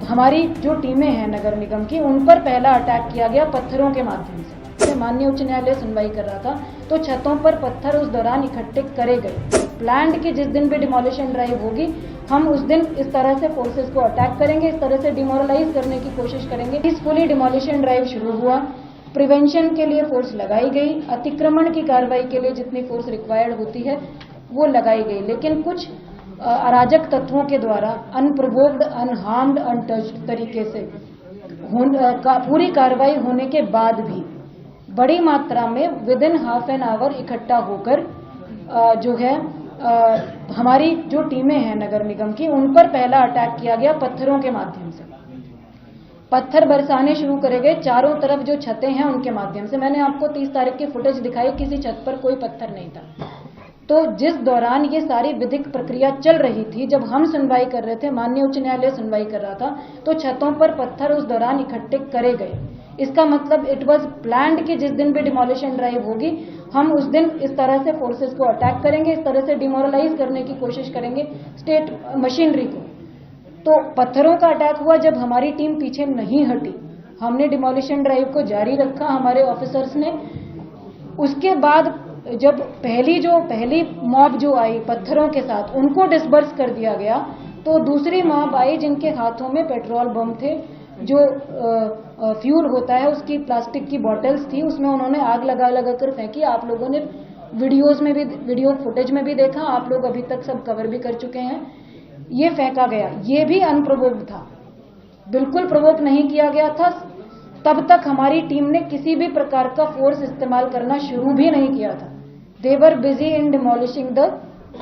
हमारी जो टीमें हैं नगर निगम की, उन पर पहला अटैक किया गया पत्थरों के माध्यम से। माननीय उच्च न्यायालय सुनवाई कर रहा था तो छतों पर पत्थर उस दौरान इकट्ठे करे गए। प्लान्ड की जिस दिन भी डिमोलिशन ड्राइव होगी, हम उस दिन इस तरह से फोर्सेस को अटैक करेंगे, इस तरह से डिमोरलाइज करने की कोशिश करेंगे। पीसफुली डिमोलिशन ड्राइव शुरू हुआ, प्रिवेंशन के लिए फोर्स लगाई गई, अतिक्रमण की कार्रवाई के लिए जितनी फोर्स रिक्वायर्ड होती है वो लगाई गई, लेकिन कुछ अराजक तत्वों के द्वारा अनप्रोवोक्ड, अनहार्म्ड, अनटच्ड तरीके से पूरी कार्रवाई होने के बाद भी बड़ी मात्रा में with in half an hour इकट्ठा होकर जो है हमारी जो टीमें हैं नगर निगम की, उन पर पहला अटैक किया गया पत्थरों के माध्यम से। पत्थर बरसाने शुरू करे गए चारों तरफ, जो छतें हैं उनके माध्यम से। मैंने आपको 30 तारीख की फुटेज दिखाई, किसी छत पर कोई पत्थर नहीं था। तो जिस दौरान ये सारी विधिक प्रक्रिया चल रही थी, जब हम सुनवाई कर रहे थे, माननीय उच्च न्यायालय सुनवाई कर रहा था, तो छतों पर पत्थर उस दौरान इकट्ठे करे गए। इसका मतलब इट वाज प्लान्ड कि जिस दिन भी डिमोलिशन ड्राइव होगी, हम उस दिन इस तरह से फोर्सेस को अटैक करेंगे, इस तरह से डिमोरलाइज करने की कोशिश करेंगे स्टेट मशीनरी को। तो पत्थरों का अटैक हुआ जब हमारी टीम पीछे नहीं हटी, हमने डिमोलिशन ड्राइव को जारी रखा, हमारे ऑफिसर्स ने। उसके बाद जब पहली मॉब जो आई पत्थरों के साथ, उनको डिस्बर्स कर दिया गया, तो दूसरी मॉब आई जिनके हाथों में पेट्रोल बम थे, जो फ्यूल होता है उसकी प्लास्टिक की बॉटल्स थी, उसमें उन्होंने आग लगा कर फेंकी। आप लोगों ने वीडियो फुटेज में भी देखा, आप लोग अभी तक सब कवर भी कर चुके हैं। ये फेंका गया, ये भी अनप्रोवोक्ड था, बिल्कुल प्रोवोक नहीं किया गया था। तब तक हमारी टीम ने किसी भी प्रकार का फोर्स इस्तेमाल करना शुरू भी नहीं किया था। They were busy in demolishing the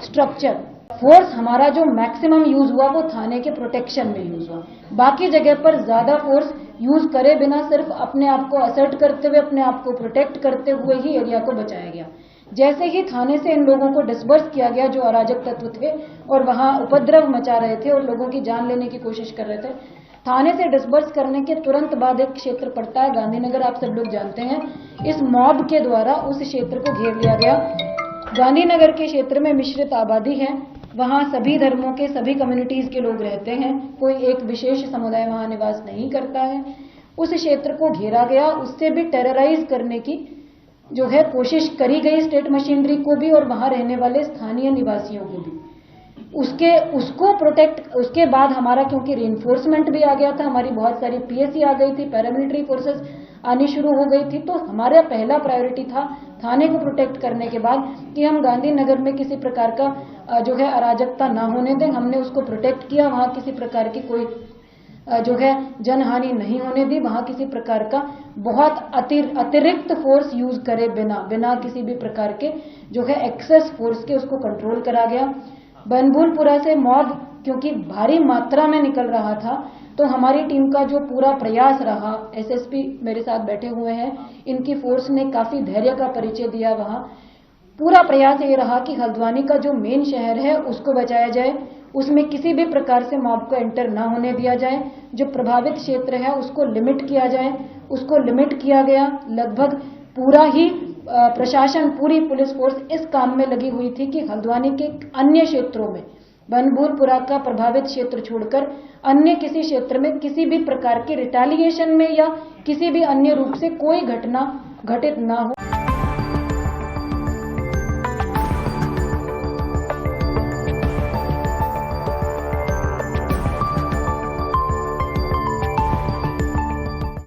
structure. Force हमारा जो मैक्सिमम यूज हुआ वो थाने के प्रोटेक्शन में यूज हुआ। बाकी जगह पर ज्यादा फोर्स यूज करे बिना सिर्फ अपने आप को असर्ट करते हुए, अपने आप को प्रोटेक्ट करते हुए ही एरिया को बचाया गया। जैसे ही थाने से इन लोगों को डिस्बर्स किया गया जो अराजक तत्व थे और वहां उपद्रव मचा रहे थे और लोगों की जान लेने की कोशिश कर रहे थे, थाने से डिस्बर्स करने के तुरंत बाद एक क्षेत्र पड़ता है गांधीनगर, आप सब लोग जानते हैं। इस मॉब के द्वारा उस क्षेत्र को घेर लिया गया। गांधीनगर के क्षेत्र में मिश्रित आबादी है, वहां सभी धर्मों के, सभी कम्युनिटीज के लोग रहते हैं, कोई एक विशेष समुदाय वहां निवास नहीं करता है। उस क्षेत्र को घेरा गया, उससे भी टेरराइज करने की जो है कोशिश करी गई स्टेट मशीनरी को भी और वहां रहने वाले स्थानीय निवासियों को भी। उसको प्रोटेक्ट, उसके बाद हमारा क्योंकि रिइंफोर्समेंट भी आ गया था, हमारी बहुत सारी पीएसी आ गई थी, पैरामिलिट्री फोर्सेस आनी शुरू हो गई थी, तो हमारा पहला प्रायोरिटी था थाने को प्रोटेक्ट करने के बाद कि हम गांधीनगर में किसी प्रकार का जो है अराजकता ना होने दें। हमने उसको प्रोटेक्ट किया, वहां किसी प्रकार की कोई जो है जनहानि नहीं होने दी, वहां किसी प्रकार का बहुत अतिरिक्त फोर्स यूज करे बिना किसी भी प्रकार के जो है एक्सेस फोर्स के उसको कंट्रोल करा गया। बनभूलपुरा से मॉब क्योंकि भारी मात्रा में निकल रहा था, तो हमारी टीम का जो पूरा प्रयास रहा, एसएसपी मेरे साथ बैठे हुए हैं, इनकी फोर्स ने काफी धैर्य का परिचय दिया। वहां पूरा प्रयास ये रहा कि हल्द्वानी का जो मेन शहर है उसको बचाया जाए, उसमें किसी भी प्रकार से मॉब को एंटर ना होने दिया जाए। जो प्रभावित क्षेत्र है उसको लिमिट किया जाए, उसको लिमिट किया गया। लगभग पूरा ही प्रशासन, पूरी पुलिस फोर्स इस काम में लगी हुई थी कि हल्द्वानी के अन्य क्षेत्रों में, बनभूलपुरा का प्रभावित क्षेत्र छोड़कर अन्य किसी क्षेत्र में किसी भी प्रकार की रिटेलिएशन में या किसी भी अन्य रूप से कोई घटना घटित ना हो।